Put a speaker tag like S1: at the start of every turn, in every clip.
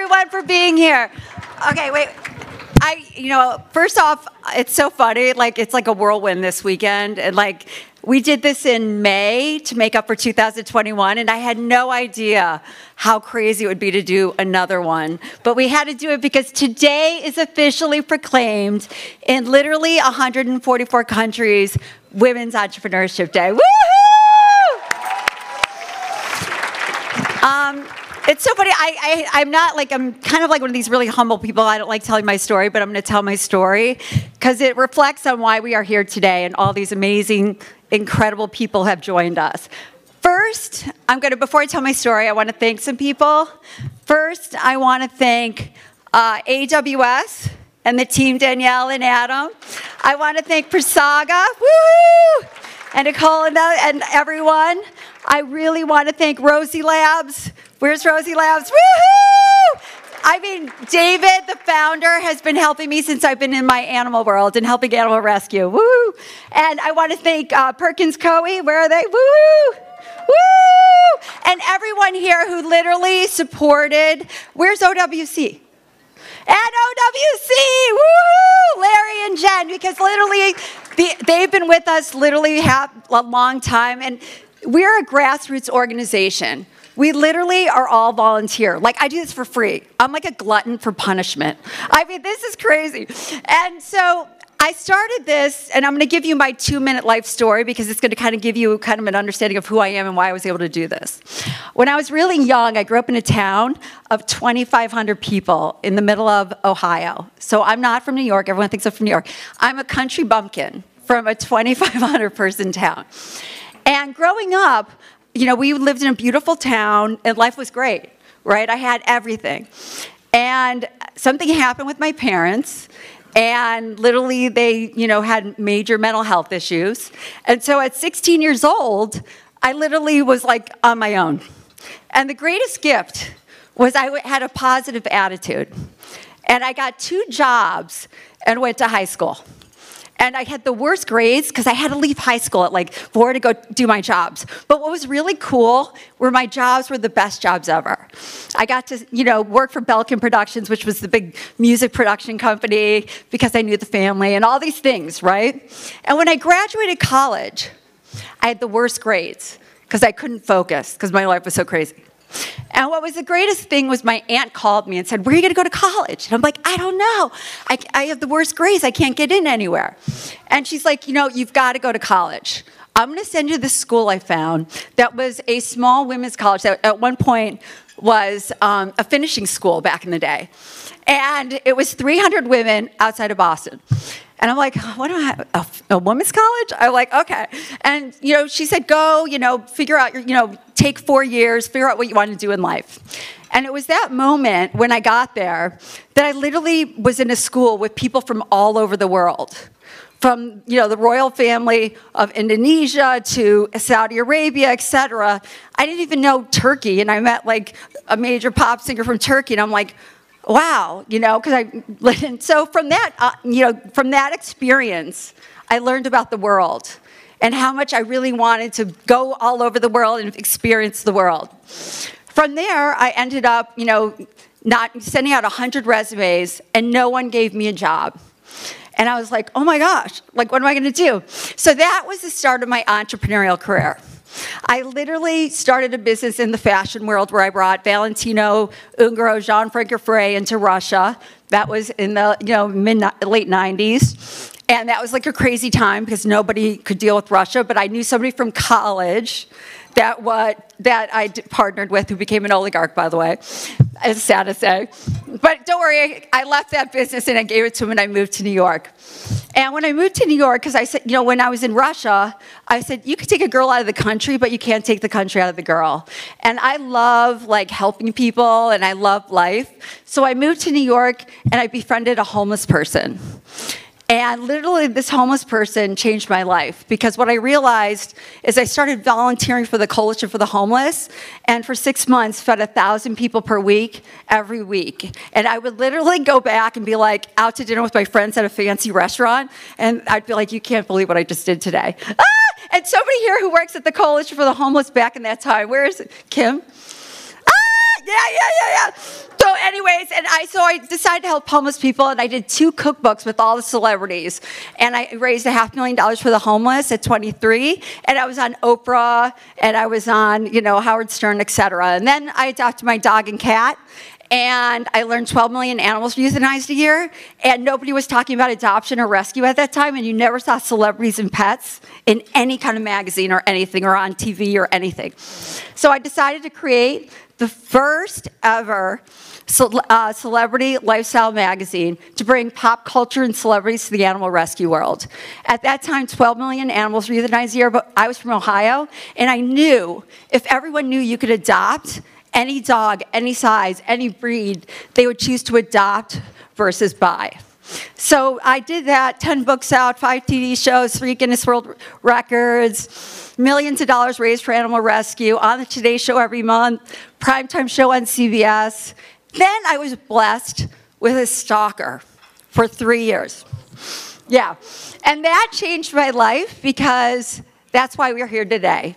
S1: everyone for being here. Okay, wait. First off, it's so funny. Like, it's like a whirlwind this weekend. And like, we did this in May to make up for 2021, and I had no idea how crazy it would be to do another one. But we had to do it because today is officially proclaimed in literally 144 countries, Women's Entrepreneurship Day. Woohoo! It's so funny. I'm kind of like one of these really humble people. I don't like telling my story, but I'm going to tell my story because it reflects on why we are here today and all these amazing, incredible people have joined us. First, before I tell my story, I want to thank some people. First, I want to thank AWS and the team, Danielle and Adam. I want to thank Prasaga, woo, and Nicole and everyone. I really want to thank Rosie Labs. Where's Rosie Labs? Woohoo! I mean, David, the founder, has been helping me since I've been in my animal world and helping animal rescue. Woo! And I want to thank Perkins Coie. Where are they? Woo! Woo! And everyone here who literally supported. Where's OWC? And OWC! Woo! Larry and Jen, because literally they've been with us literally a long time, and we're a grassroots organization. We literally are all volunteer. Like, I do this for free. I'm like a glutton for punishment. I mean, this is crazy. And so I started this, and I'm going to give you my 2-minute life story because it's going to kind of give you kind of an understanding of who I am and why I was able to do this. When I was really young, I grew up in a town of 2,500 people in the middle of Ohio. So I'm not from New York. Everyone thinks I'm from New York. I'm a country bumpkin from a 2,500 person town. And growing up, we lived in a beautiful town, and life was great, right? I had everything. And something happened with my parents, and literally they, had major mental health issues. And so at 16 years old, I literally was like on my own. And the greatest gift was I had a positive attitude. And I got 2 jobs and went to high school. And I had the worst grades because I had to leave high school at like 4 to go do my jobs. But what was really cool were my jobs were the best jobs ever. I got to, work for Belcher Productions, which was the big music production company, because I knew the family and all these things, right? And when I graduated college, I had the worst grades because I couldn't focus because my life was so crazy. And what was the greatest thing was my aunt called me and said, where are you going to go to college? And I'm like, I don't know. I have the worst grades. I can't get in anywhere. And she's like, you've got to go to college. I'm going to send you this school I found that was a small women's college that at one point was a finishing school back in the day. And it was 300 women outside of Boston. And I'm like, what do I have? A women's college? I'm like, okay. And, she said, go, figure out take 4 years, figure out what you want to do in life. And it was that moment when I got there that I literally was in a school with people from all over the world. From, the royal family of Indonesia to Saudi Arabia, et cetera. I didn't even know Turkey. And I met like a major pop singer from Turkey. And I'm like, wow, because so from that, from that experience, I learned about the world and how much I really wanted to go all over the world and experience the world. From there, I ended up, not sending out 100 resumes, and no one gave me a job. And I was like, oh my gosh, like, what am I going to do? So that was the start of my entrepreneurial career. I literally started a business in the fashion world where I brought Valentino, Ungaro, Jean Francoeur into Russia. That was in the late 90s. And that was like a crazy time because nobody could deal with Russia. But I knew somebody from college that I partnered with, who became an oligarch, by the way. It's sad to say. But don't worry, I left that business and I gave it to him and I moved to New York. And when I moved to New York, because I said, when I was in Russia, I said, you could take a girl out of the country, but you can't take the country out of the girl. And I love helping people and I love life. So I moved to New York and I befriended a homeless person. And literally, this homeless person changed my life because what I realized is I started volunteering for the Coalition for the Homeless, and for 6 months, fed 1,000 people per week, every week. And I would literally go back and be like out to dinner with my friends at a fancy restaurant, and I'd be like, you can't believe what I just did today. Ah! And somebody here who works at the Coalition for the Homeless back in that time, where is it? Kim? Yeah. So anyways, and I decided to help homeless people, and I did 2 cookbooks with all the celebrities. And I raised $500,000 for the homeless at 23, and I was on Oprah, and I was on, Howard Stern, et cetera. And then I adopted my dog and cat, and I learned 12 million animals euthanized a year, and nobody was talking about adoption or rescue at that time, and you never saw celebrities and pets in any kind of magazine or anything, or on TV or anything. So I decided to create the first ever celebrity lifestyle magazine to bring pop culture and celebrities to the animal rescue world. At that time, 12 million animals were euthanized a year, but I was from Ohio, and I knew if everyone knew you could adopt any dog, any size, any breed, they would choose to adopt versus buy. So I did that, 10 books out, 5 TV shows, 3 Guinness World Records, millions of dollars raised for animal rescue, on the Today Show every month, primetime show on CBS. Then I was blessed with a stalker for 3 years. Yeah, and that changed my life because that's why we're here today.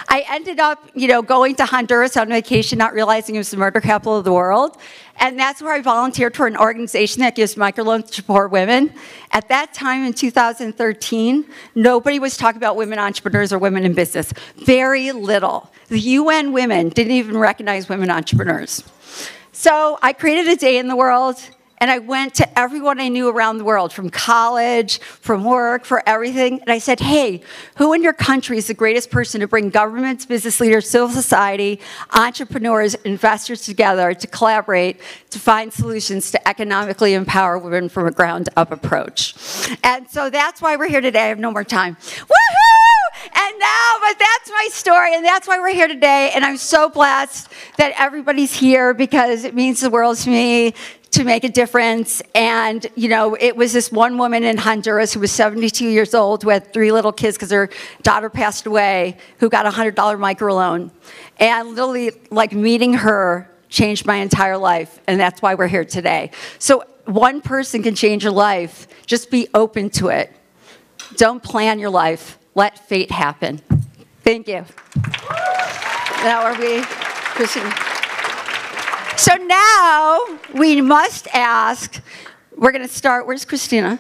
S1: I ended up, going to Honduras on vacation, not realizing it was the murder capital of the world. And that's where I volunteered for an organization that gives microloans to poor women. At that time in 2013, nobody was talking about women entrepreneurs or women in business. Very little. The UN women didn't even recognize women entrepreneurs. So I created a day in the world, and I went to everyone I knew around the world, from college, from work, for everything. And I said, hey, who in your country is the greatest person to bring governments, business leaders, civil society, entrepreneurs, investors together to collaborate to find solutions to economically empower women from a ground-up approach? And so that's why we're here today. I have no more time. Woohoo! But that's my story, and that's why we're here today. And I'm so blessed that everybody's here because it means the world to me to make a difference. And, it was this one woman in Honduras who was 72 years old, who had 3 little kids because her daughter passed away, who got a $100 microloan. And literally, meeting her changed my entire life, and that's why we're here today. So one person can change your life. Just be open to it. Don't plan your life. Let fate happen. Thank you. Now are we, Christine? So now we must ask, we're going to start, where's Christina?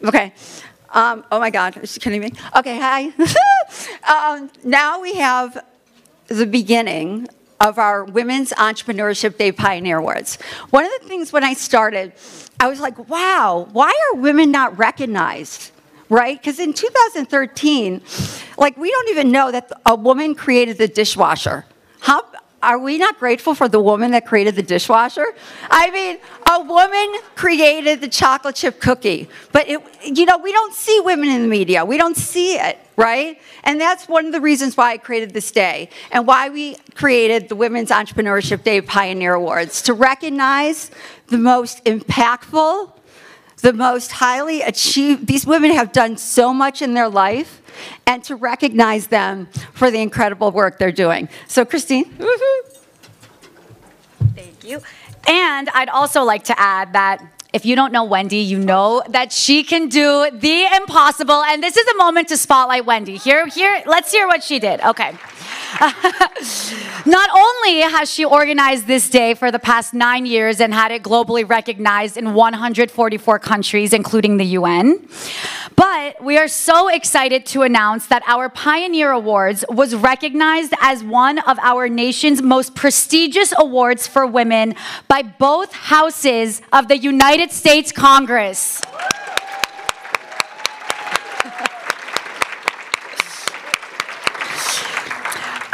S1: Okay. Oh my God, is she kidding me? Okay, hi. Now we have the beginning of our Women's Entrepreneurship Day Pioneer Awards. One of the things when I started, I was like, wow, why are women not recognized? Right? Because in 2013, we don't even know that a woman created the dishwasher. Are we not grateful for the woman that created the dishwasher? I mean, a woman created the chocolate chip cookie. But, we don't see women in the media. We don't see it, right? And that's one of the reasons why I created this day and why we created the Women's Entrepreneurship Day Pioneer Awards, to recognize the most impactful, the most highly achieved. These women have done so much in their life, and to recognize them for the incredible work they're doing. So, Christine.
S2: Thank you. And I'd also like to add that if you don't know Wendy, you know that she can do the impossible. And this is a moment to spotlight Wendy. Here, let's hear what she did. Okay. Not only has she organized this day for the past 9 years and had it globally recognized in 144 countries, including the UN, but we are so excited to announce that our Pioneer Awards was recognized as one of our nation's most prestigious awards for women by both houses of the United States Congress.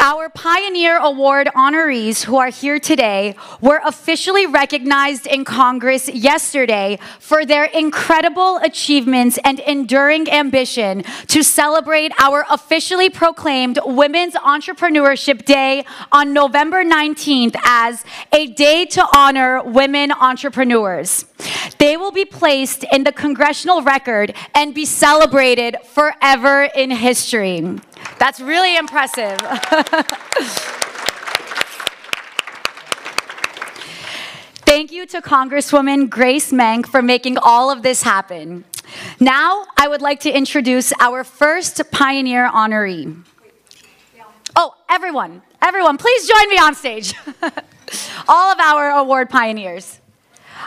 S2: Our Pioneer Award honorees who are here today were officially recognized in Congress yesterday for their incredible achievements and enduring ambition to celebrate our officially proclaimed Women's Entrepreneurship Day on November 19th as a day to honor women entrepreneurs. They will be placed in the congressional record and be celebrated forever in history. That's really impressive. Thank you to Congresswoman Grace Menk for making all of this happen. Now, I would like to introduce our first Pioneer honoree. Oh, everyone, Everyone, please join me on stage. All of our award pioneers.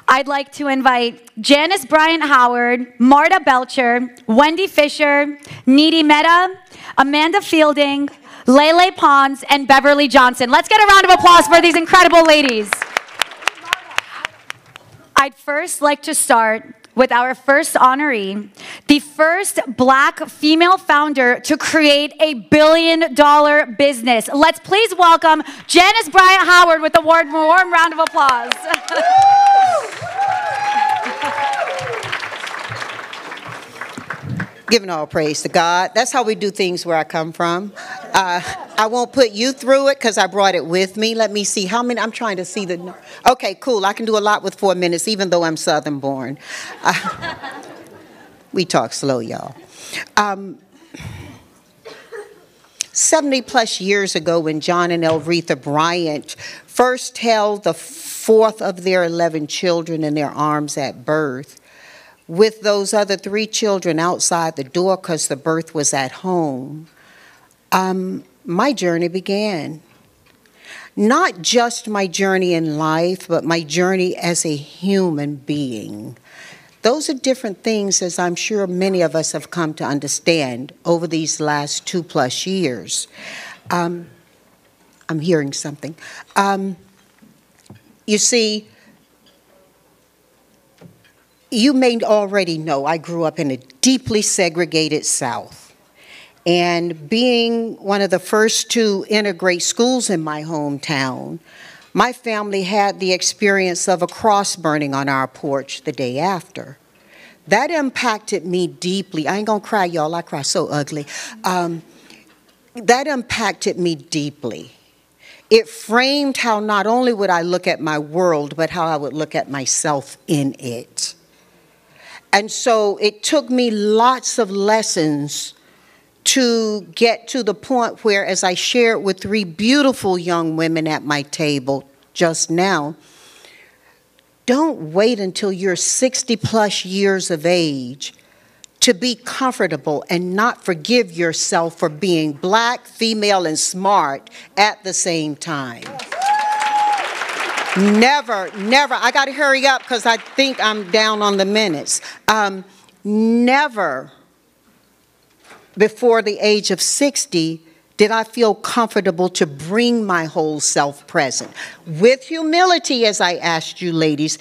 S2: I'd like to invite Janice Bryant Howroyd, Marta Belcher, Wendy Fisher, Neeti Mehta, Amanda Fielding, Lele Pons, and Beverly Johnson. Let's get a round of applause for these incredible ladies. I'd first like to start with our first honoree, the first Black female founder to create a billion-dollar business. Let's please welcome Janice Bryant Howroyd with a warm round of applause.
S3: Giving all praise to God. That's how we do things where I come from. I won't put you through it because I brought it with me. Let me see how many. I'm trying to see the. Okay, cool. I can do a lot with 4 minutes, even though I'm Southern born. We talk slow, y'all. 70 plus years ago, when John and Elretha Bryant first held the fourth of their 11 children in their arms at birth, with those other 3 children outside the door because the birth was at home, my journey began. Not just my journey in life, but my journey as a human being. Those are different things, as I'm sure many of us have come to understand over these last 2+ years. I'm hearing something. You see, you may already know I grew up in a deeply segregated South. And being one of the first to integrate schools in my hometown, my family had the experience of a cross burning on our porch the day after. That impacted me deeply. I ain't gonna cry, y'all. I cry so ugly. That impacted me deeply. It framed how not only would I look at my world, but how I would look at myself in it. And so it took me lots of lessons to get to the point where, as I shared with 3 beautiful young women at my table just now, don't wait until you're 60+ years of age to be comfortable and not forgive yourself for being Black, female, and smart at the same time. Never, never. I got to hurry up because I think I'm down on the minutes. Never before the age of 60 did I feel comfortable to bring my whole self present. With humility, as I asked you ladies,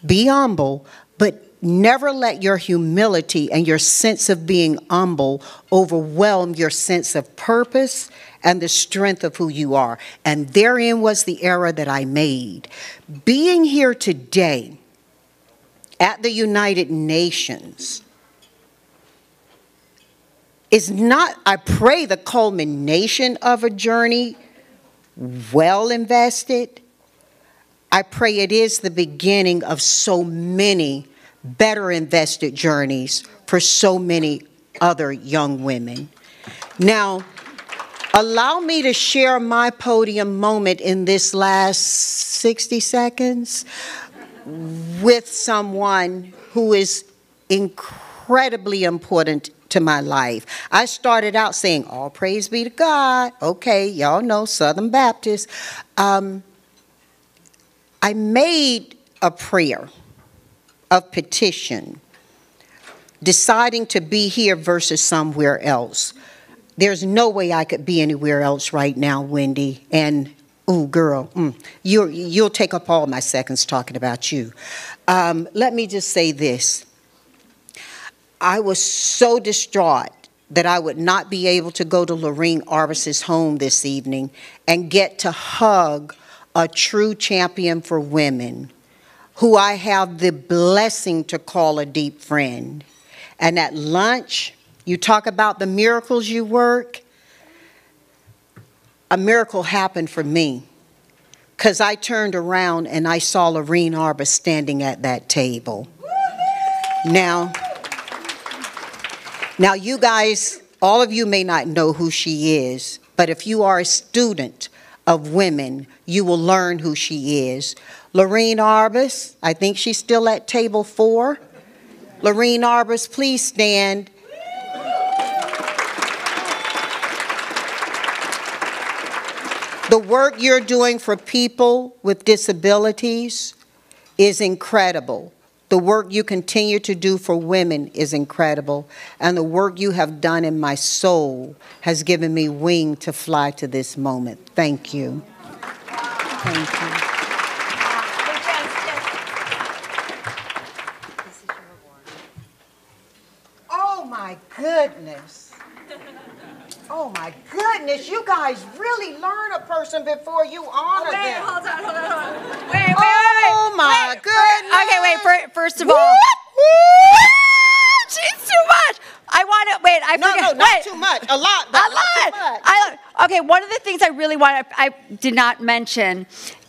S3: be humble, but never let your humility and your sense of being humble overwhelm your sense of purpose and the strength of who you are. And therein was the error that I made. Being here today at the United Nations is not, I pray, the culmination of a journey well invested. I pray it is the beginning of so many better invested journeys for so many other young women. Now, allow me to share my podium moment in this last 60 seconds with someone who is incredibly important to my life. I started out saying, all praise be to God. Okay, y'all know, Southern Baptist. I made a prayer of petition, deciding to be here versus somewhere else. There's no way I could be anywhere else right now, Wendy. And, ooh, girl, you'll take up all my seconds talking about you. Let me just say this. I was so distraught that I would not be able to go to Lorene Arbus's home this evening and get to hug a true champion for women who I have the blessing to call a deep friend. And at lunch, you talk about the miracles you work. A miracle happened for me because I turned around and I saw Lorene Arbus standing at that table. Now, you guys, all of you may not know who she is, but if you are a student of women, you will learn who she is. Lorene Arbus, I think she's still at table 4. Lorene Arbus, please stand. The work you're doing for people with disabilities is incredible. The work you continue to do for women is incredible. And the work you have done in my soul has given me wing to fly to this moment. Thank you. Thank you. Oh my goodness. Oh my goodness, you guys really learn a person before you honor them.
S1: Hold on. Wait.
S3: Oh my goodness.
S1: Okay, wait, first of all. It's too much. I want to, wait, I forget.
S3: No, not too much. A lot, but not too much.
S1: Okay, one of the things I really want to, I did not mention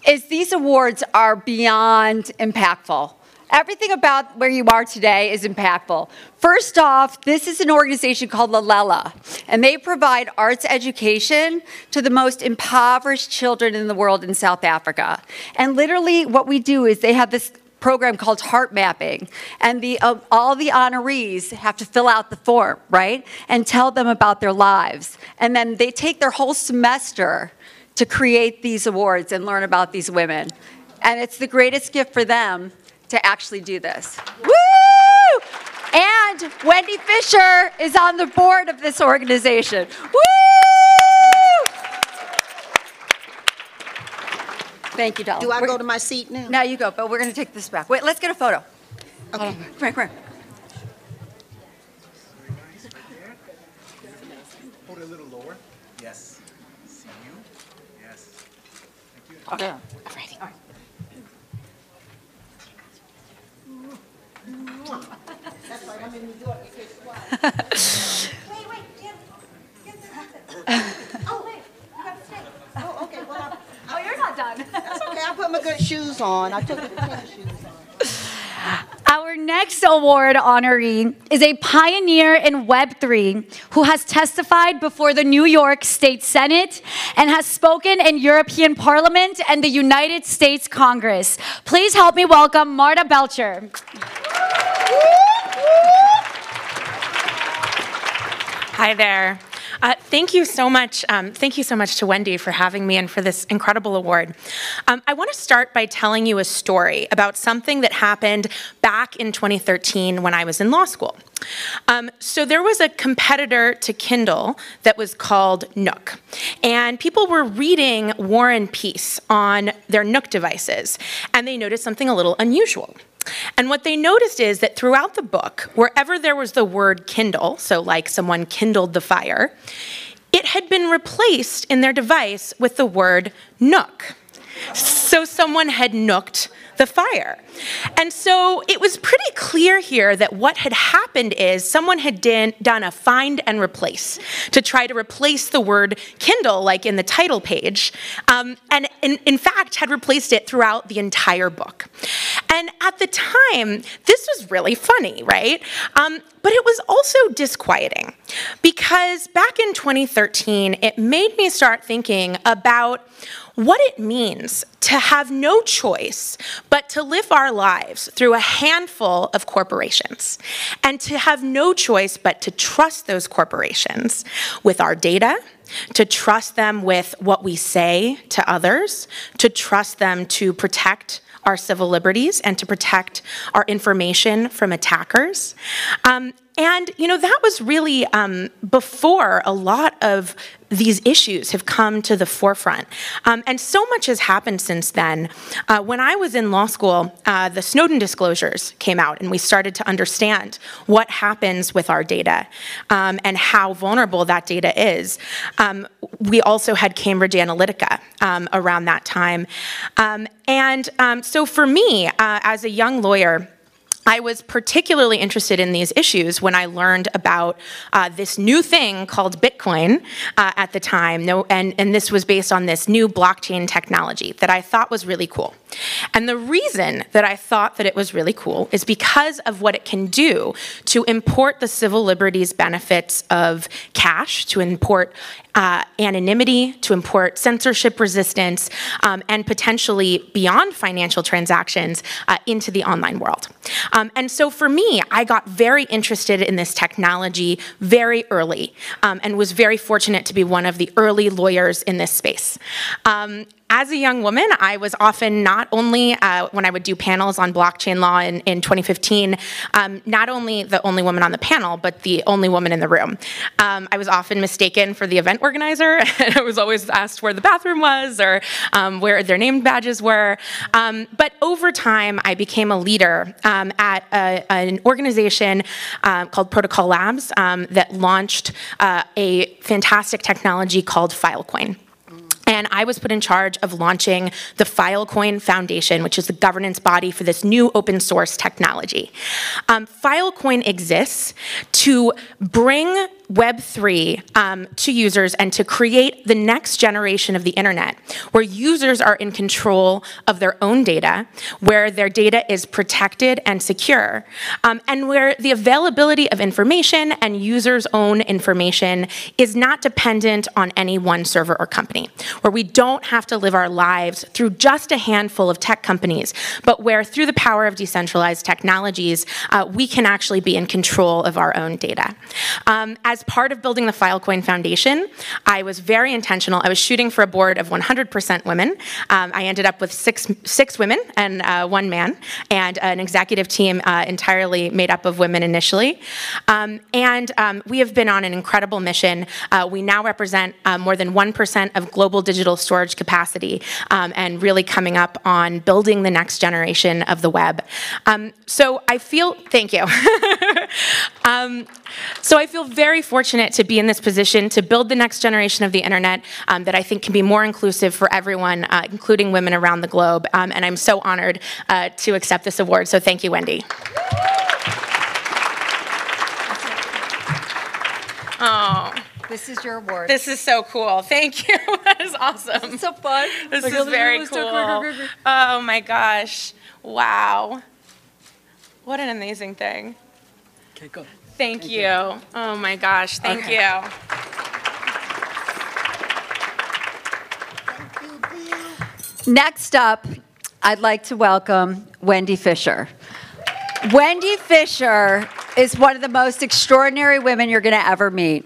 S1: is these awards are beyond impactful. Everything about where you are today is impactful. First off, this is an organization called Lalela, and they provide arts education to the most impoverished children in the world in South Africa. And literally what we do is they have this program called heart mapping, and all the honorees have to fill out the form, right, and tell them about their lives. And then they take their whole semester to create these awards and learn about these women. And it's the greatest gift for them to actually do this. Woo! And Wendy Fisher is on the board of this organization. Woo! Thank you, Dolly.
S3: Do I go to my seat now?
S1: Now you go, but we're going to take this back. Wait, let's get a photo.
S3: Okay.
S1: Come here.
S4: Hold it a little lower. Yes. See you. Yes. Thank you.
S1: Okay. All right.
S3: That's right, I'm in New York.
S1: Wait,
S3: Oh, wait, you got to stay. Oh, okay, well,
S1: Oh, you're not done.
S3: that's okay. I put my good shoes on. I took the tennis shoes on.
S2: Our next award honoree is a pioneer in Web3 who has testified before the New York State Senate and has spoken in European Parliament and the United States Congress. Please help me welcome Marta Belcher.
S5: Hi there. Thank you so much. Thank you so much to Wendy for having me and for this incredible award. I want to start by telling you a story about something that happened back in 2013 when I was in law school. So there was a competitor to Kindle that was called Nook, and people were reading War and Peace on their Nook devices, and they noticed something a little unusual. And what they noticed is that throughout the book, wherever there was the word Kindle, so like someone kindled the fire, it had been replaced in their device with the word Nook. So someone had nooked the fire. And so it was pretty clear here that what had happened is someone had done a find and replace to try to replace the word Kindle, like in the title page, and in fact had replaced it throughout the entire book. And at the time, this was really funny, right? But it was also disquieting because back in 2013, it made me start thinking about what it means to have no choice but to live our lives through a handful of corporations, and to have no choice but to trust those corporations with our data, to trust them with what we say to others, to trust them to protect our civil liberties and to protect our information from attackers. And, you know, that was really before a lot of these issues have come to the forefront. And so much has happened since then. When I was in law school, the Snowden disclosures came out, and we started to understand what happens with our data and how vulnerable that data is. We also had Cambridge Analytica around that time. So for me, as a young lawyer, I was particularly interested in these issues when I learned about this new thing called Bitcoin at the time, and this was based on this new blockchain technology that I thought was really cool. And the reason that I thought that it was really cool is because of what it can do to import the civil liberties benefits of cash, to import anonymity, to import censorship resistance, and potentially beyond financial transactions into the online world. And so for me, I got very interested in this technology very early and was very fortunate to be one of the early lawyers in this space. As a young woman, I was often not only, when I would do panels on blockchain law in 2015, not only the only woman on the panel, but the only woman in the room. I was often mistaken for the event organizer. I was always asked where the bathroom was or where their name badges were. But over time, I became a leader at an organization called Protocol Labs that launched a fantastic technology called Filecoin. And I was put in charge of launching the Filecoin Foundation, which is the governance body for this new open source technology. Filecoin exists to bring Web3 to users and to create the next generation of the internet, where users are in control of their own data, where their data is protected and secure, and where the availability of information and users' own information is not dependent on any one server or company, where we don't have to live our lives through just a handful of tech companies, but where through the power of decentralized technologies, we can actually be in control of our own data. As part of building the Filecoin Foundation, I was very intentional. I was shooting for a board of 100% women. I ended up with six women and 1 man, and an executive team entirely made up of women initially. We have been on an incredible mission. We now represent more than 1% of global digital storage capacity, and really coming up on building the next generation of the web. So I feel, thank you. So I feel very fortunate to be in this position to build the next generation of the internet that I think can be more inclusive for everyone, including women around the globe. And I'm so honored to accept this award. So thank you, Wendy. Oh.
S1: This is your award.
S5: This is so cool. Thank you. That is awesome.
S1: This is so fun.
S5: This is very cool. Oh my gosh. Wow. What an amazing thing.
S4: Okay, go.
S5: Thank you. Oh my gosh. Thank you.
S1: Next up, I'd like to welcome Wendy Fisher. Wendy Fisher is one of the most extraordinary women you're going to ever meet.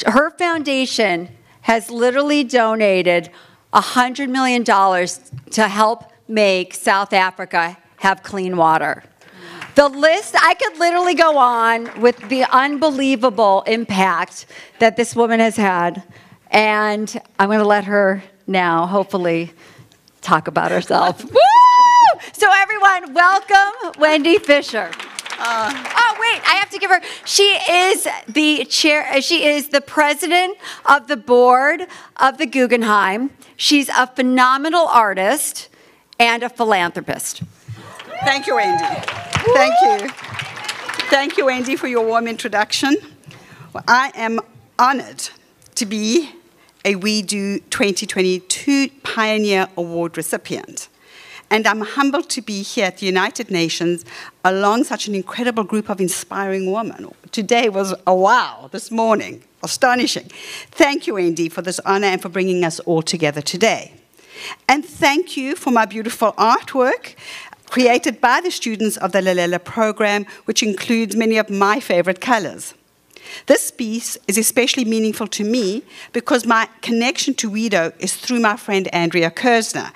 S1: Her foundation has literally donated $100 million to help make South Africa have clean water. The list, I could literally go on with the unbelievable impact that this woman has had. And I'm going to let her now, hopefully, talk about herself. Woo! So everyone, welcome Wendy Fisher. Oh, wait, I have to give her, she is the chair, she is the president of the board of the Guggenheim. She's a phenomenal artist and a philanthropist.
S6: Thank you, Wendy. Thank you. Thank you, Wendy, for your warm introduction. Well, I am honored to be a We Do 2022 Pioneer Award recipient. And I'm humbled to be here at the United Nations along such an incredible group of inspiring women. Today was a wow, this morning, astonishing. Thank you, Wendy, for this honor and for bringing us all together today. And thank you for my beautiful artwork created by the students of the Lalela program, which includes many of my favorite colors. This piece is especially meaningful to me because my connection to WIDO is through my friend Andrea Kersner.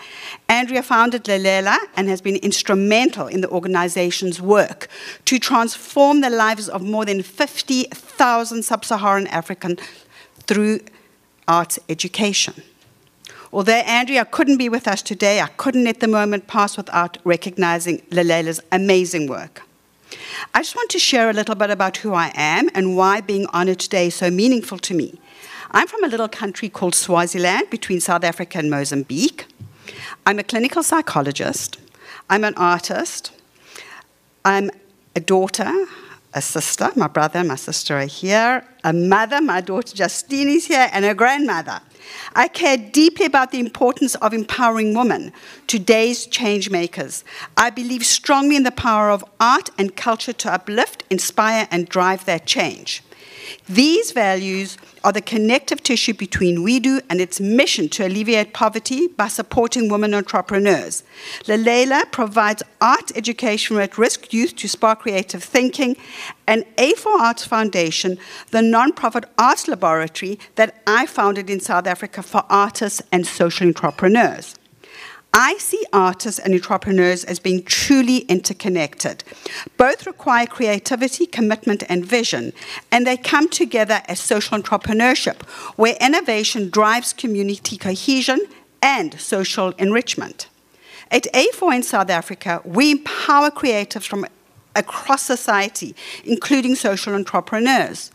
S6: Andrea founded Lalela and has been instrumental in the organization's work to transform the lives of more than 50,000 sub-Saharan Africans through arts education. Although Andrea couldn't be with us today, I couldn't let the moment pass without recognizing Lalela's amazing work. I just want to share a little bit about who I am and why being honored today is so meaningful to me. I'm from a little country called Swaziland between South Africa and Mozambique. I'm a clinical psychologist. I'm an artist. I'm a daughter, a sister. My brother and my sister are here. A mother, my daughter Justine is here, and a grandmother. I care deeply about the importance of empowering women, today's change makers. I believe strongly in the power of art and culture to uplift, inspire, and drive that change. These values are the connective tissue between WeDo and its mission to alleviate poverty by supporting women entrepreneurs. Lalela provides art education for at-risk youth to spark creative thinking, and A4Arts Foundation, the nonprofit arts laboratory that I founded in South Africa for artists and social entrepreneurs. I see artists and entrepreneurs as being truly interconnected. Both require creativity, commitment, and vision, and they come together as social entrepreneurship, where innovation drives community cohesion and social enrichment. At A4 in South Africa, we empower creatives from across society, including social entrepreneurs.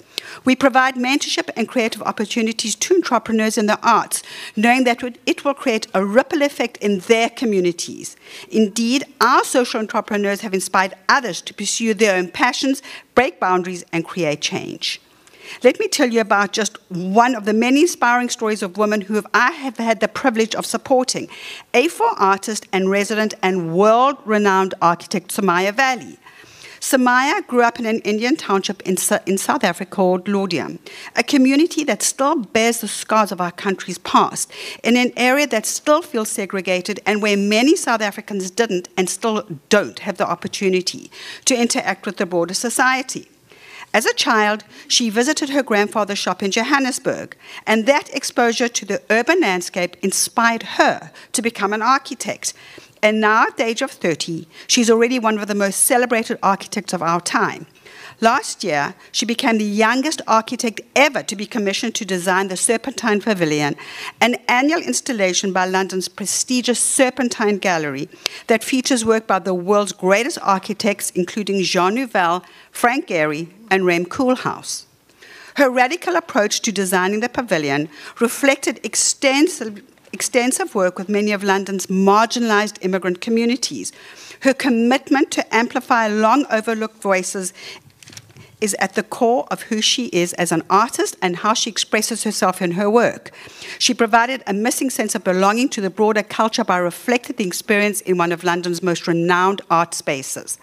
S6: We provide mentorship and creative opportunities to entrepreneurs in the arts, knowing that it will create a ripple effect in their communities. Indeed, our social entrepreneurs have inspired others to pursue their own passions, break boundaries, and create change. Let me tell you about just one of the many inspiring stories of women who I have had the privilege of supporting, A4 artist and resident and world-renowned architect Samaya Valley. Samaya grew up in an Indian township in South Africa called Laudium, a community that still bears the scars of our country's past, in an area that still feels segregated and where many South Africans didn't and still don't have the opportunity to interact with the broader society. As a child, she visited her grandfather's shop in Johannesburg, and that exposure to the urban landscape inspired her to become an architect. And now, at the age of 30, she's already one of the most celebrated architects of our time. Last year, she became the youngest architect ever to be commissioned to design the Serpentine Pavilion, an annual installation by London's prestigious Serpentine Gallery that features work by the world's greatest architects, including Jean Nouvel, Frank Gehry, and Rem Koolhaas. Her radical approach to designing the pavilion reflected extensive work with many of London's marginalized immigrant communities. Her commitment to amplify long-overlooked voices is at the core of who she is as an artist and how she expresses herself in her work. She provided a missing sense of belonging to the broader culture by reflecting the experience in one of London's most renowned art spaces.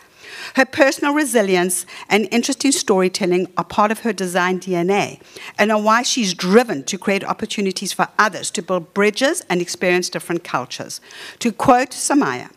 S6: Her personal resilience and interest in storytelling are part of her design DNA and are why she's driven to create opportunities for others to build bridges and experience different cultures. To quote Samaya,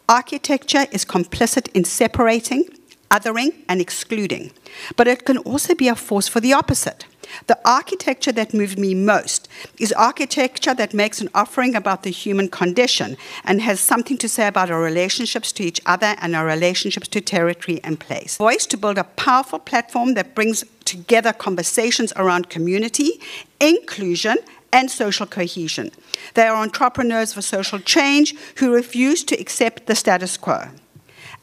S6: "Architecture is complicit in separating, othering, and excluding, but it can also be a force for the opposite. The architecture that moves me most is architecture that makes an offering about the human condition and has something to say about our relationships to each other and our relationships to territory and place. Voice to build a powerful platform that brings together conversations around community, inclusion, and social cohesion. They are entrepreneurs for social change who refuse to accept the status quo.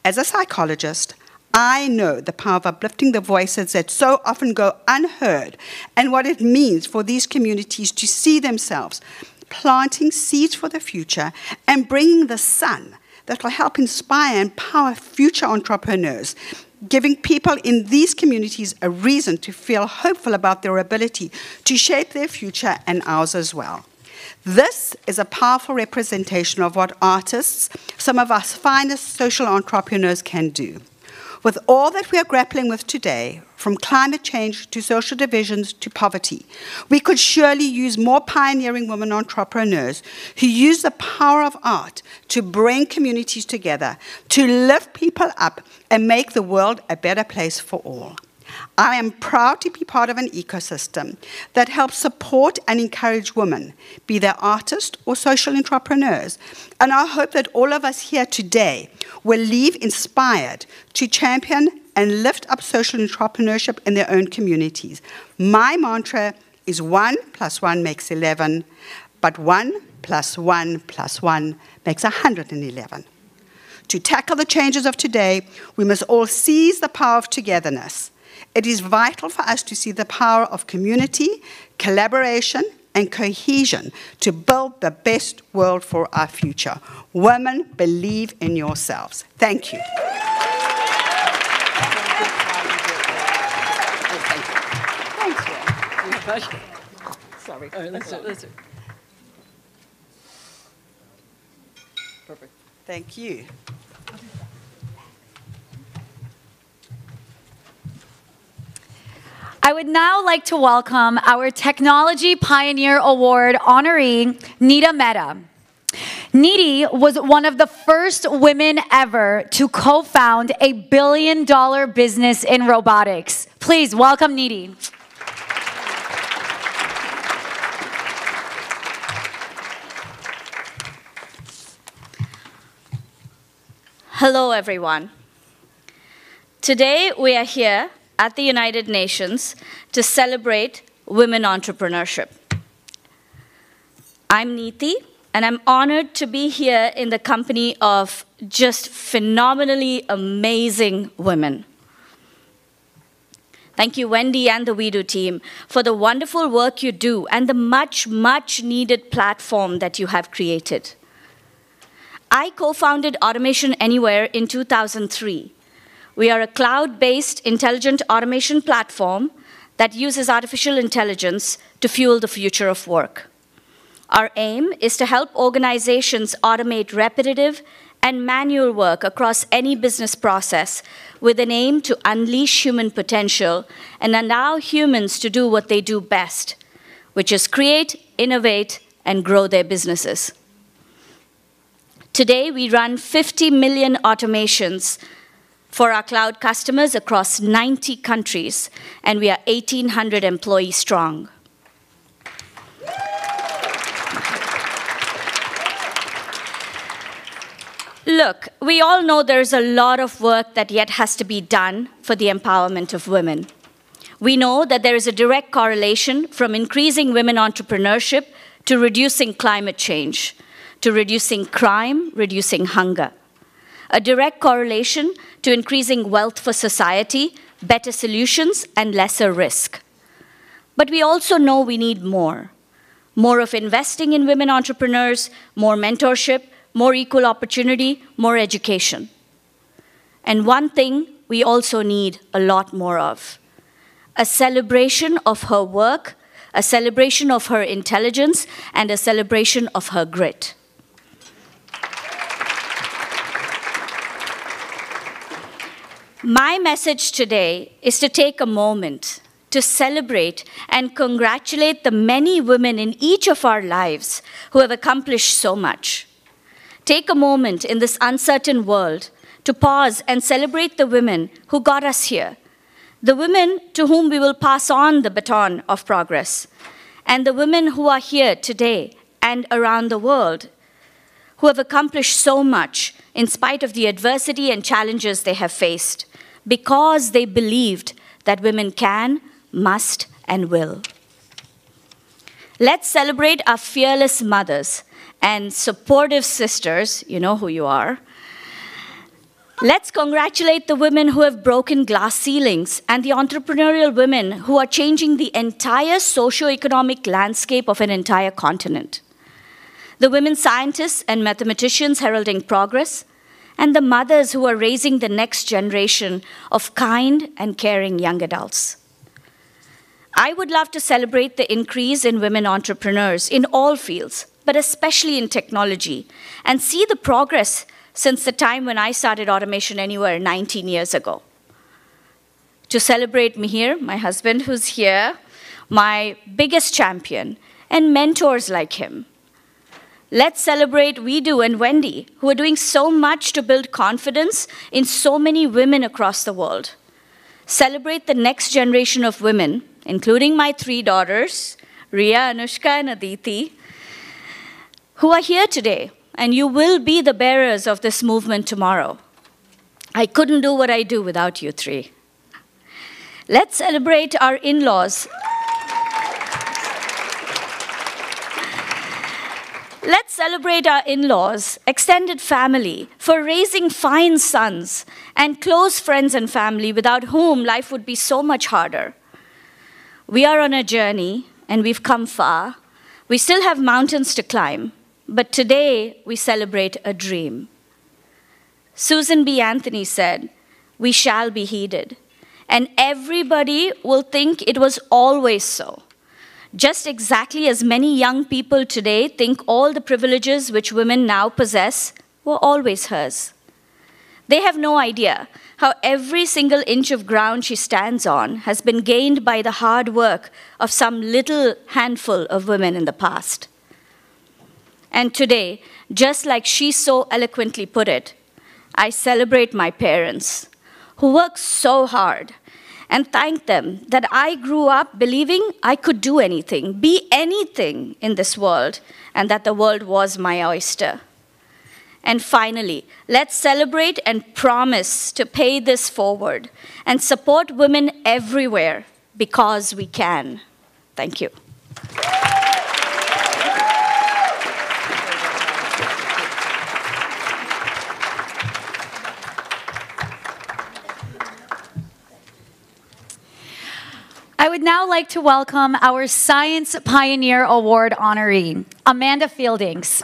S6: As a psychologist, I know the power of uplifting the voices that so often go unheard and what it means for these communities to see themselves planting seeds for the future and bringing the sun that will help inspire and empower future entrepreneurs, giving people in these communities a reason to feel hopeful about their ability to shape their future and ours as well. This is a powerful representation of what artists, some of our finest social entrepreneurs, can do. With all that we are grappling with today, from climate change to social divisions to poverty, we could surely use more pioneering women entrepreneurs who use the power of art to bring communities together, to lift people up and make the world a better place for all. I am proud to be part of an ecosystem that helps support and encourage women, be they artists or social entrepreneurs. And I hope that all of us here today will leave inspired to champion and lift up social entrepreneurship in their own communities. My mantra is 1 + 1 makes 11, but 1 + 1 + 1 makes 111. To tackle the changes of today, we must all seize the power of togetherness. It is vital for us to see the power of community, collaboration, and cohesion to build the best world for our future. Women, believe in yourselves. Thank you. Thanks, Sorry. All right, that's it. Perfect. Thank you.
S2: I would now like to welcome our Technology Pioneer Award honoree, Neeti Mehta. Neeti was one of the first women ever to co-found a billion-dollar business in robotics. Please welcome Neeti.
S7: Hello, everyone. Today, we are here at the United Nations to celebrate women entrepreneurship. I'm Neeti, and I'm honored to be here in the company of just phenomenally amazing women. Thank you, Wendy and the WeDo team, for the wonderful work you do and the much, much needed platform that you have created. I co-founded Automation Anywhere in 2003. We are a cloud-based intelligent automation platform that uses artificial intelligence to fuel the future of work. Our aim is to help organizations automate repetitive and manual work across any business process with an aim to unleash human potential and allow humans to do what they do best, which is create, innovate, and grow their businesses. Today, we run 50 million automations for our cloud customers across 90 countries, and we are 1,800 employees strong. Look, we all know there's a lot of work that yet has to be done for the empowerment of women. We know that there is a direct correlation from increasing women entrepreneurship to reducing climate change, to reducing crime, reducing hunger. A direct correlation to increasing wealth for society, better solutions, and lesser risk. But we also know we need more. More of investing in women entrepreneurs, more mentorship, more equal opportunity, more education. And one thing we also need a lot more of: a celebration of her work, a celebration of her intelligence, and a celebration of her grit. My message today is to take a moment to celebrate and congratulate the many women in each of our lives who have accomplished so much. Take a moment in this uncertain world to pause and celebrate the women who got us here, the women to whom we will pass on the baton of progress, and the women who are here today and around the world who have accomplished so much in spite of the adversity and challenges they have faced, because they believed that women can, must, and will. Let's celebrate our fearless mothers and supportive sisters, you know who you are. Let's congratulate the women who have broken glass ceilings and the entrepreneurial women who are changing the entire socio-economic landscape of an entire continent. The women scientists and mathematicians heralding progress, and the mothers who are raising the next generation of kind and caring young adults. I would love to celebrate the increase in women entrepreneurs in all fields, but especially in technology, and see the progress since the time when I started Automation Anywhere 19 years ago. To celebrate Mihir, my husband who's here, my biggest champion, and mentors like him. Let's celebrate WeDo and Wendy, who are doing so much to build confidence in so many women across the world. Celebrate the next generation of women, including my 3 daughters, Ria, Anushka, and Aditi, who are here today, and you will be the bearers of this movement tomorrow. I couldn't do what I do without you 3. Let's celebrate our in-laws. Let's celebrate our in-laws, extended family, for raising fine sons, and close friends and family without whom life would be so much harder. We are on a journey, and we've come far. We still have mountains to climb, but today we celebrate a dream. Susan B. Anthony said, "We shall be heeded, and everybody will think it was always so. Just exactly as many young people today think all the privileges which women now possess were always hers. They have no idea how every single inch of ground she stands on has been gained by the hard work of some little handful of women in the past. And today, just like she so eloquently put it, I celebrate my parents, who work so hard, and thank them that I grew up believing I could do anything, be anything in this world, and that the world was my oyster. And finally, let's celebrate and promise to pay this forward and support women everywhere because we can. Thank you.
S2: I would now like to welcome our Science Pioneer Award honoree, Amanda Fieldings.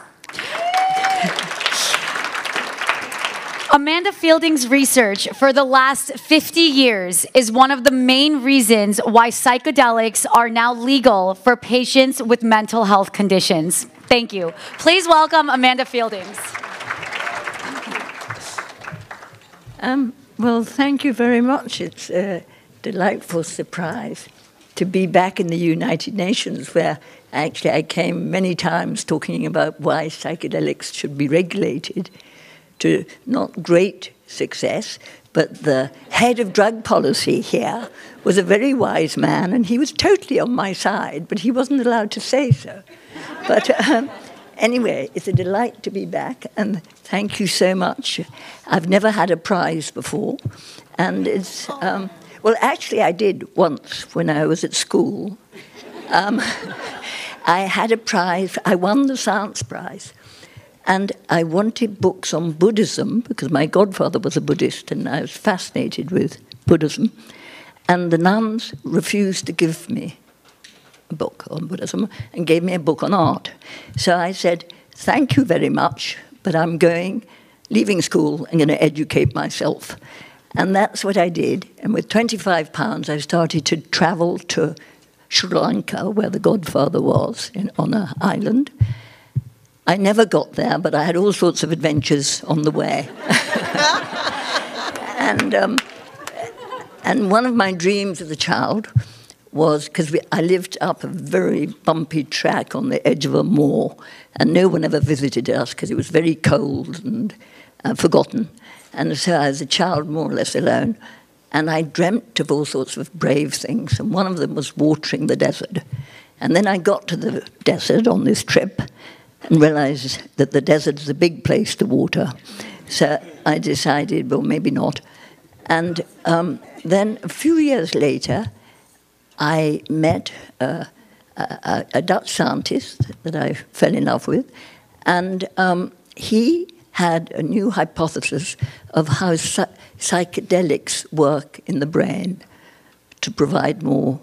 S2: Amanda Fielding's research for the last 50 years is one of the main reasons why psychedelics are now legal for patients with mental health conditions. Thank you. Please welcome Amanda Fieldings.
S8: Well, thank you very much. It's a delightful surprise to be back in the United Nations, where actually I came many times talking about why psychedelics should be regulated, to not great success, but the head of drug policy here was a very wise man, and he was totally on my side, but he wasn't allowed to say so. But anyway, it's a delight to be back, and thank you so much. I've never had a prize before, and it's, well, actually I did once when I was at school. I had a prize, I won the science prize. And I wanted books on Buddhism, because my godfather was a Buddhist, and I was fascinated with Buddhism. And the nuns refused to give me a book on Buddhism and gave me a book on art. So I said, thank you very much, but I'm leaving school, I'm going to educate myself. And that's what I did. And with £25, I started to travel to Sri Lanka, where the godfather was, on an island. I never got there, but I had all sorts of adventures on the way. And one of my dreams as a child was, because I lived up a very bumpy track on the edge of a moor, and no one ever visited us because it was very cold and forgotten. And so I was a child more or less alone, and I dreamt of all sorts of brave things, and one of them was watering the desert. And then I got to the desert on this trip, and realized that the desert is a big place to water. So I decided, well, maybe not. And then a few years later, I met a Dutch scientist that I fell in love with, and he had a new hypothesis of how psychedelics work in the brain to provide more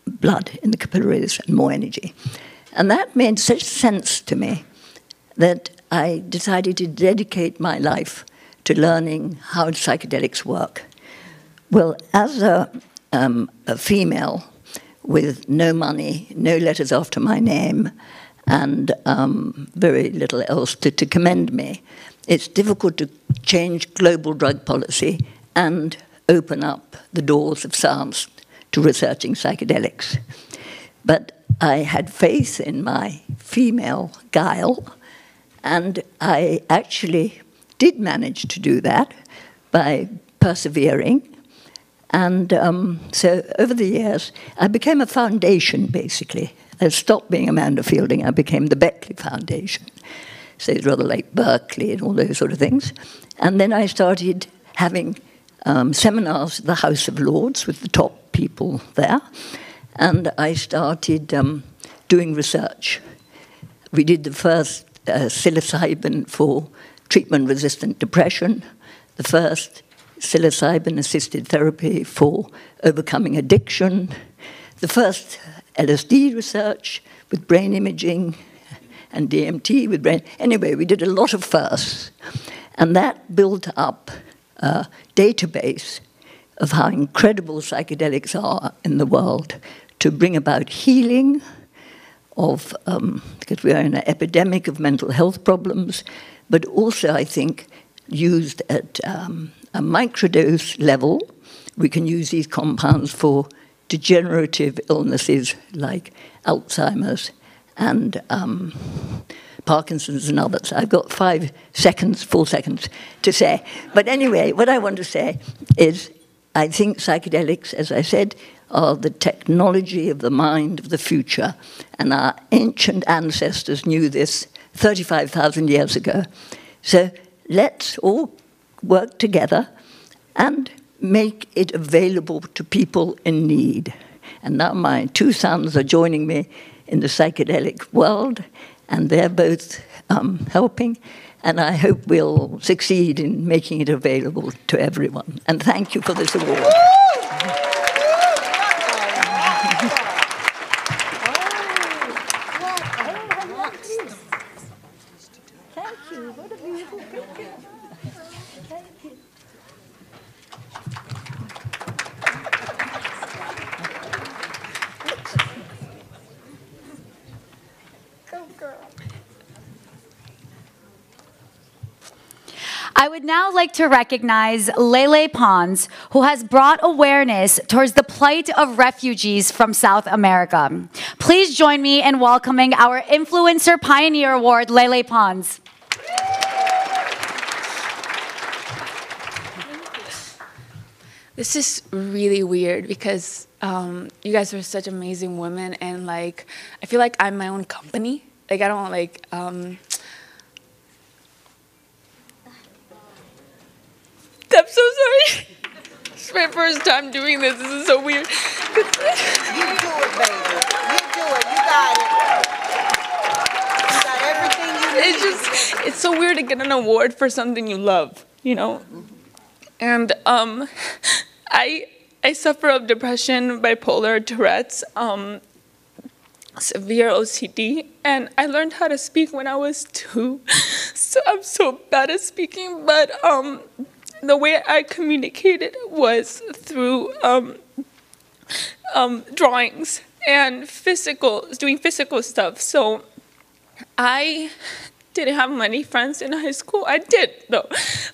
S8: blood in the capillaries and more energy. And that made such sense to me that I decided to dedicate my life to learning how psychedelics work. Well, as a female with no money, no letters after my name, and very little else to commend me, it's difficult to change global drug policy and open up the doors of science to researching psychedelics. But I had faith in my female guile, and I actually did manage to do that by persevering. And so over the years, I became a foundation, basically. I stopped being Amanda Fielding, I became the Beckley Foundation. So it's rather like Berkeley and all those sort of things. And then I started having seminars at the House of Lords with the top people there. And I started doing research. We did the first psilocybin for treatment-resistant depression, the first psilocybin-assisted therapy for overcoming addiction, the first LSD research with brain imaging and DMT with brain. Anyway, we did a lot of firsts. And that built up a database of how incredible psychedelics are in the world to bring about healing of, because we are in an epidemic of mental health problems, but also, I think, used at a microdose level, we can use these compounds for degenerative illnesses like Alzheimer's and Parkinson's and others. I've got 4 seconds to say. But anyway, what I want to say is I think psychedelics, as I said, are the technology of the mind of the future. And our ancient ancestors knew this 35,000 years ago. So let's all work together and make it available to people in need. And now my 2 sons are joining me in the psychedelic world, and they're both helping, and I hope we'll succeed in making it available to everyone. And thank you for this award. Thank you. What a beautiful picture. Thank you.
S2: I would now like to recognize Lele Pons, who has brought awareness towards the plight of refugees from South America. Please join me in welcoming our Influencer Pioneer Award, Lele Pons.
S9: This is really weird because you guys are such amazing women, and like I feel like I'm my own company. Like I don't like. I'm so sorry. It's my first time doing this. This is so weird.
S3: You do it, baby. You do it. You got it. You got everything you need.
S9: It's so weird to get an award for something you love, you know? And I suffer of depression, bipolar, Tourette's, severe OCD, and I learned how to speak when I was 2. So I'm so bad at speaking, but the way I communicated was through drawings and doing physical stuff. So I didn't have many friends in high school. I did, though,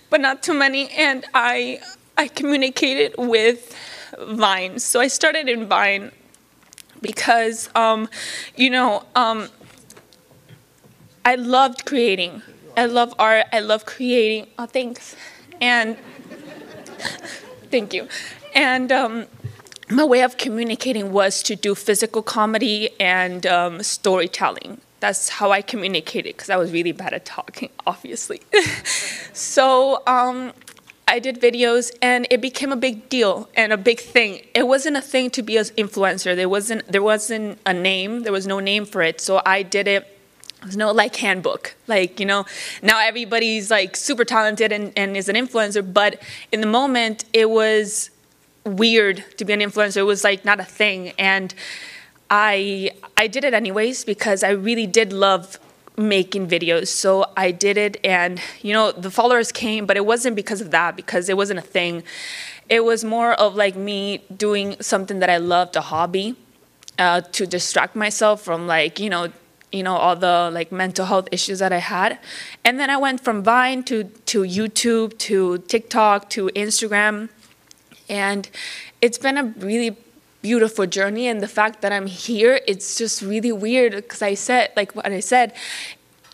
S9: but not too many. And I communicated with Vine. So I started in Vine because, I loved creating. I love art. I love creating. Oh, thanks. And thank you. And my way of communicating was to do physical comedy and storytelling. That's how I communicated, because I was really bad at talking, obviously. So I did videos, and it became a big deal and a big thing. It wasn't a thing to be an influencer. There wasn't a name. There was no name for it. So I did it. There's no like handbook, like, now everybody's like super talented and is an influencer, but in the moment it was weird to be an influencer. It was like not a thing, and I did it anyways because I really did love making videos. So I did it, and the followers came, but it wasn't because of that, because it wasn't a thing. It was more of like me doing something that I loved, a hobby, to distract myself from like, all the like mental health issues that I had. And then I went from Vine to YouTube, to TikTok, to Instagram. And it's been a really beautiful journey. And the fact that I'm here, it's just really weird, because I said, like what I said,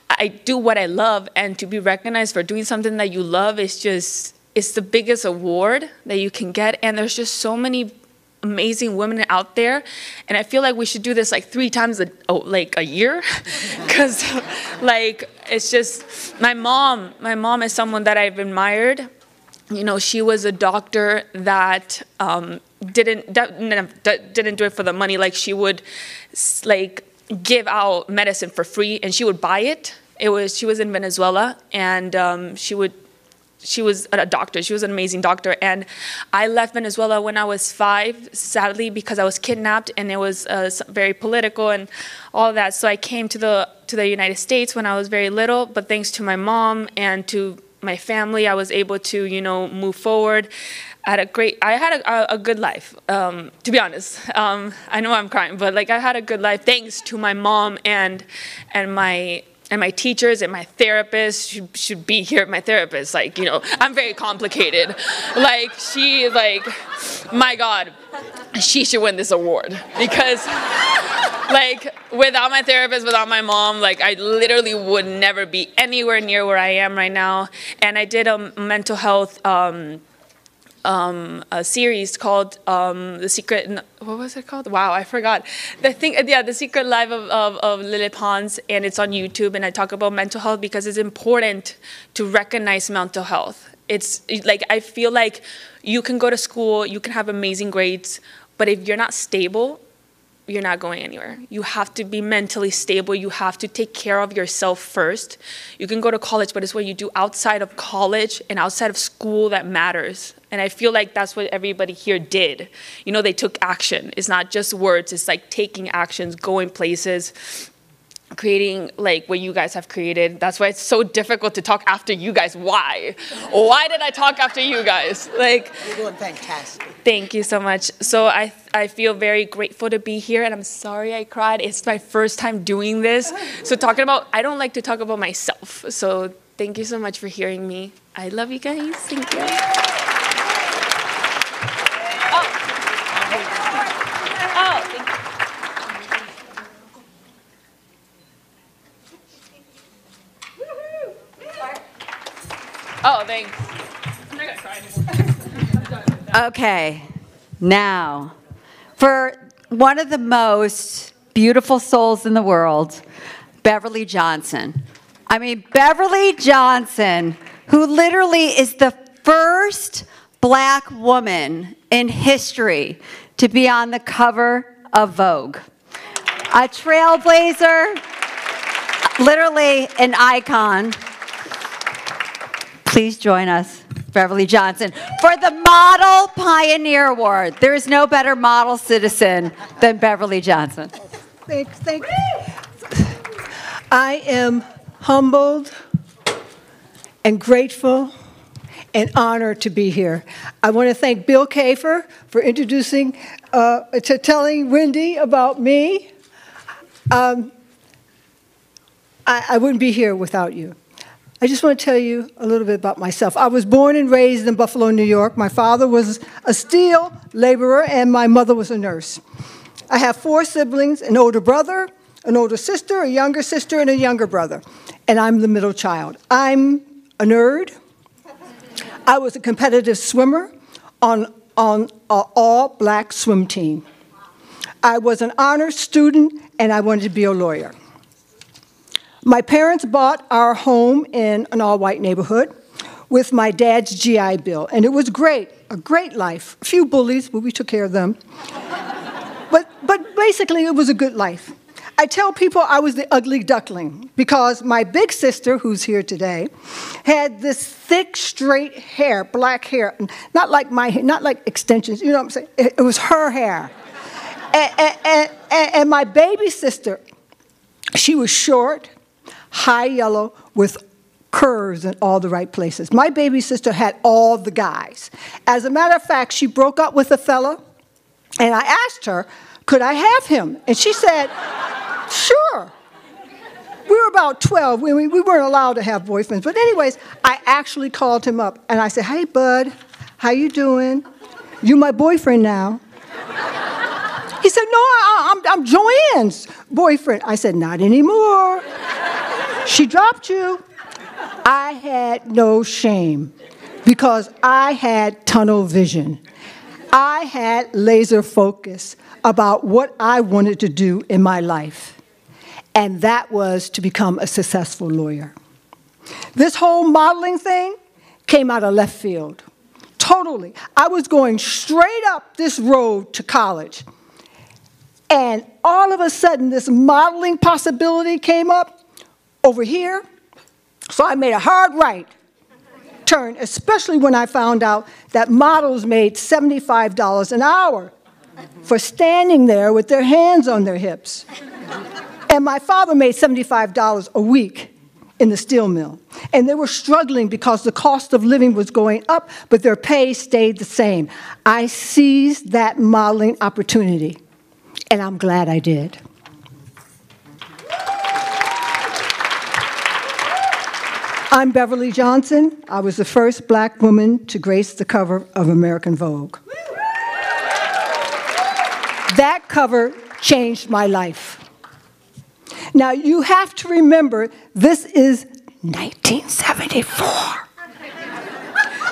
S9: I do what I love, and to be recognized for doing something that you love is just, it's the biggest award that you can get. And there's just so many amazing women out there, and I feel like we should do this like 3 times a year, because like it's just my mom is someone that I've admired. She was a doctor that didn't do it for the money. Like she would like give out medicine for free, and she would buy it. She was in Venezuela, and she was a doctor. She was an amazing doctor. And I left Venezuela when I was 5, sadly, because I was kidnapped, and it was very political and all that. So I came to the United States when I was very little, but thanks to my mom and to my family, I was able to, move forward. I had a good life, to be honest. I know I'm crying, but like I had a good life thanks to my mom and my And my teachers and my therapist should be here. My therapist, like, you know, I'm very complicated. Like, she, like, my God, she should win this award. Because, like, without my therapist, without my mom, like, I literally would never be anywhere near where I am right now. And I did a mental health a series called The Secret, what was it called? Wow, I forgot. The Secret Life of Lily Pons, and it's on YouTube, and I talk about mental health because it's important to recognize mental health. It's like, I feel like you can go to school, you can have amazing grades, but if you're not stable, you're not going anywhere. You have to be mentally stable. You have to take care of yourself first. You can go to college, but it's what you do outside of college and outside of school that matters. And I feel like that's what everybody here did. You know, they took action. It's not just words. It's like taking actions, going places, creating like what you guys have created. That's why it's so difficult to talk after you guys. Why? Why did I talk after you guys? Like,
S3: you're doing fantastic.
S9: Thank you so much. So I feel very grateful to be here, and I'm sorry I cried. It's my first time doing this. So I don't like to talk about myself. So thank you so much for hearing me. I love you guys. Thank you. Oh, thanks. I'm not gonna cry anymore.
S1: Okay, now, for one of the most beautiful souls in the world, Beverly Johnson. I mean, Beverly Johnson, who literally is the first Black woman in history to be on the cover of Vogue. A trailblazer, literally an icon. Please join us, Beverly Johnson, for the Model Pioneer Award. There is no better model citizen than Beverly Johnson.
S10: Thanks. I am humbled and grateful and honored to be here. I want to thank Bill Kafer for introducing, telling Wendy about me. I wouldn't be here without you. I just want to tell you a little bit about myself. I was born and raised in Buffalo, New York. My father was a steel laborer, and my mother was a nurse. I have 4 siblings, an older brother, an older sister, a younger sister, and a younger brother. And I'm the middle child. I'm a nerd. I was a competitive swimmer on an all-Black swim team. I was an honors student, and I wanted to be a lawyer. My parents bought our home in an all-white neighborhood with my dad's GI Bill, and it was great, a great life. A few bullies, but we took care of them. But basically, it was a good life. I tell people I was the ugly duckling because my big sister, who's here today, had this thick, straight hair, black hair, not like my hair, not like extensions, you know what I'm saying? It was her hair. And my baby sister, she was short, high yellow, with curves in all the right places. My baby sister had all the guys. As a matter of fact, she broke up with a fella, and I asked her, could I have him? And she said, sure. We were about 12. We weren't allowed to have boyfriends. But anyways, I actually called him up, and I said, hey, bud, how you doing? You my boyfriend now. He said, no, I'm Joanne's boyfriend. I said, not anymore. She dropped you. I had no shame because I had tunnel vision. I had laser focus about what I wanted to do in my life, and that was to become a successful lawyer. This whole modeling thing came out of left field, totally. I was going straight up this road to college, and all of a sudden this modeling possibility came up over here, so I made a hard right turn, especially when I found out that models made $75 an hour for standing there with their hands on their hips. And my father made $75 a week in the steel mill. And they were struggling because the cost of living was going up, but their pay stayed the same. I seized that modeling opportunity, and I'm glad I did. I'm Beverly Johnson. I was the first black woman to grace the cover of American Vogue. That cover changed my life. Now, you have to remember, this is 1974.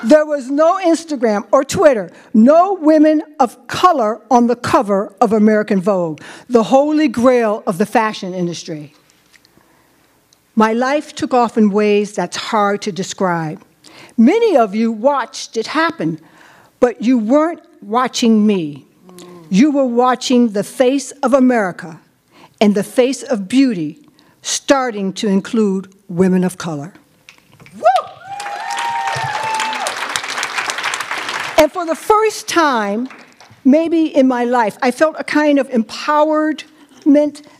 S10: There was no Instagram or Twitter, no women of color on the cover of American Vogue, the holy grail of the fashion industry. My life took off in ways that's hard to describe. Many of you watched it happen, but you weren't watching me. You were watching the face of America and the face of beauty starting to include women of color. Woo! And for the first time, maybe in my life, I felt a kind of empowerment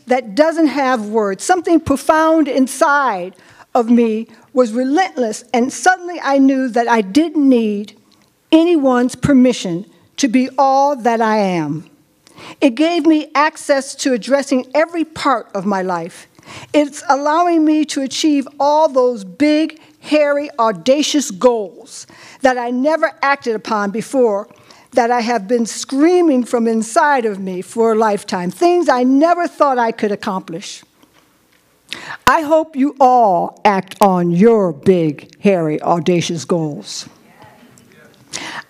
S10: that doesn't have words. Something profound inside of me was relentless, and suddenly I knew that I didn't need anyone's permission to be all that I am. It gave me access to addressing every part of my life. It's allowing me to achieve all those big, hairy, audacious goals that I never acted upon before, that I have been screaming from inside of me for a lifetime, things I never thought I could accomplish. I hope you all act on your big, hairy, audacious goals.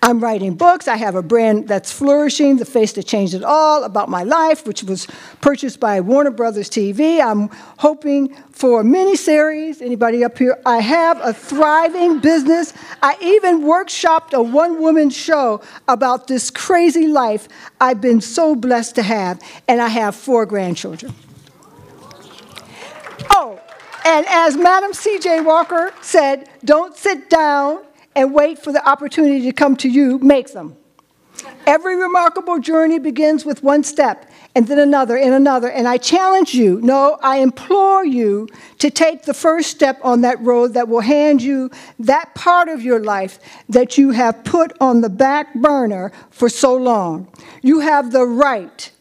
S10: I'm writing books. I have a brand that's flourishing, The Face That Changed It All, about my life, which was purchased by Warner Brothers TV. I'm hoping for a miniseries. Anybody up here? I have a thriving business. I even workshopped a one-woman show about this crazy life I've been so blessed to have, and I have 4 grandchildren. Oh, and as Madam C.J. Walker said, don't sit down and wait for the opportunity to come to you, make them. Every remarkable journey begins with one step, and then another, and I challenge you, no, I implore you to take the first step on that road that will hand you that part of your life that you have put on the back burner for so long. You have the right,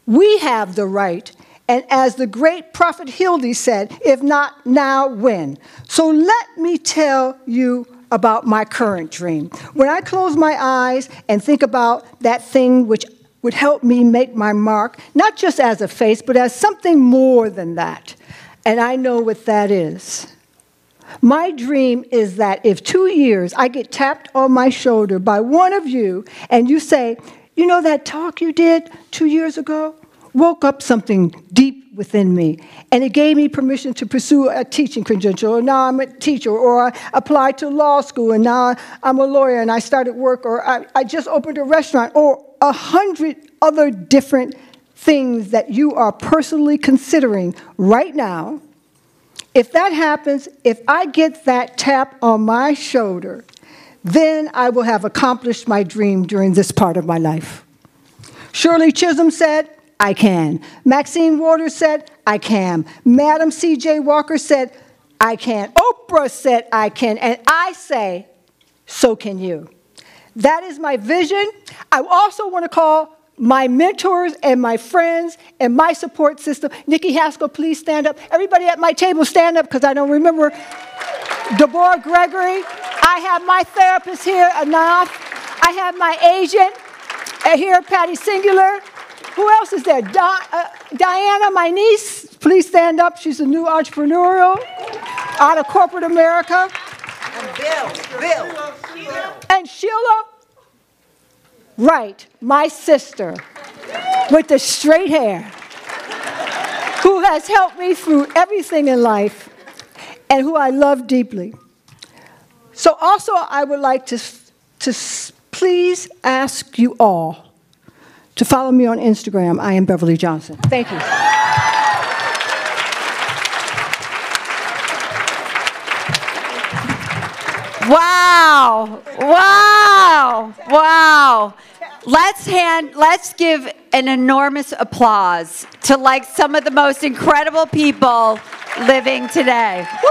S10: we have the right, and as the great prophet Hildy said, if not now, when? So let me tell you about my current dream. When I close my eyes and think about that thing which would help me make my mark, not just as a face, but as something more than that, and I know what that is. My dream is that if 2 years I get tapped on my shoulder by one of you, and you say, you know that talk you did 2 years ago? Woke up something deep within me, and it gave me permission to pursue a teaching credential, or now I'm a teacher, or I applied to law school, and now I'm a lawyer, and I started work, or I just opened a restaurant, or 100 other different things that you are personally considering right now. If that happens, if I get that tap on my shoulder, then I will have accomplished my dream during this part of my life. Shirley Chisholm said, I can. Maxine Waters said, I can. Madam C.J. Walker said, I can. Oprah said, I can. And I say, so can you. That is my vision. I also want to call my mentors and my friends and my support system. Nikki Haskell, please stand up. Everybody at my table, stand up, because I don't remember. Deborah Gregory. I have my therapist here, Anath. I have my agent here, Patty Singular. Who else is there? Diana, my niece, please stand up. She's a new entrepreneurial out of corporate America.
S3: And Bill.
S10: And Sheila, right, my sister with the straight hair, who has helped me through everything in life and who I love deeply. So also I would like to please ask you all to follow me on Instagram. I am Beverly Johnson. Thank you.
S1: Wow. Wow. Wow. Let's give an enormous applause to like some of the most incredible people living today. Woo!